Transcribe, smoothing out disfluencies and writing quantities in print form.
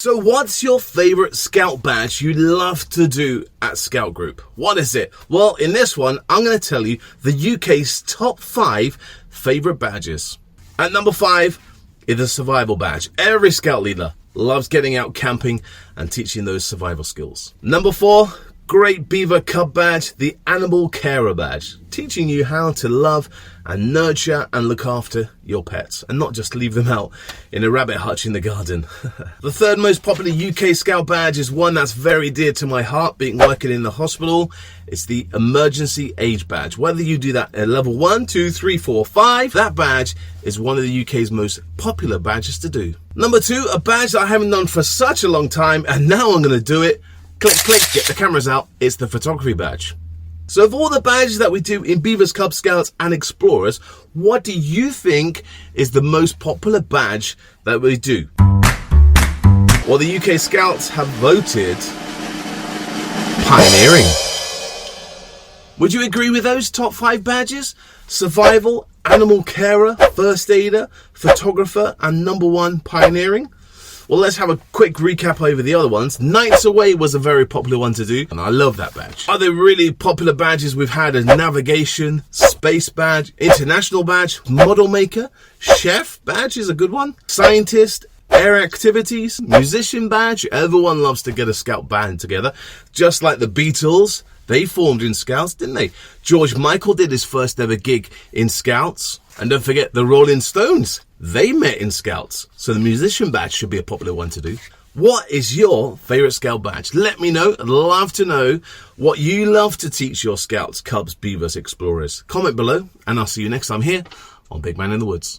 So what's your favorite scout badge you love to do at Scout Group? What is it? Well, in this one, I'm going to tell you the UK's top 5 favorite badges. At number 5 is the survival badge. Every scout leader loves getting out camping and teaching those survival skills. Number 4, great Beaver Cub badge, the animal carer badge, teaching you how to love and nurture and look after your pets and not just leave them out in a rabbit hutch in the garden. The third most popular UK Scout badge is one that's very dear to my heart, being working in the hospital. It's the emergency aid badge. Whether you do that at level 1, 2, 3, 4, 5, that badge is one of the UK's most popular badges to do. Number 2, a badge that I haven't done for such a long time, and now I'm going to do it. Click, click, get the cameras out. It's the photography badge. So of all the badges that we do in Beavers, Cub Scouts and Explorers, what do you think is the most popular badge that we do? Well, the UK Scouts have voted Pioneering. Would you agree with those top 5 badges? Survival, Animal Carer, First Aider, Photographer, and number 1, Pioneering. Well, let's have a quick recap over the other ones. Nights Away was a very popular one to do, and I love that badge. Other really popular badges we've had are Navigation, Space Badge, International Badge, Model Maker, Chef Badge is a good one, Scientist, Air Activities, Musician Badge. Everyone loves to get a scout band together, just like the Beatles. They formed in Scouts, didn't they? George Michael did his first ever gig in Scouts. And don't forget the Rolling Stones. They met in Scouts. So the musician badge should be a popular one to do. What is your favourite Scout badge? Let me know. I'd love to know what you love to teach your Scouts, Cubs, Beavers, Explorers. Comment below, and I'll see you next time here on Big Man in the Woods.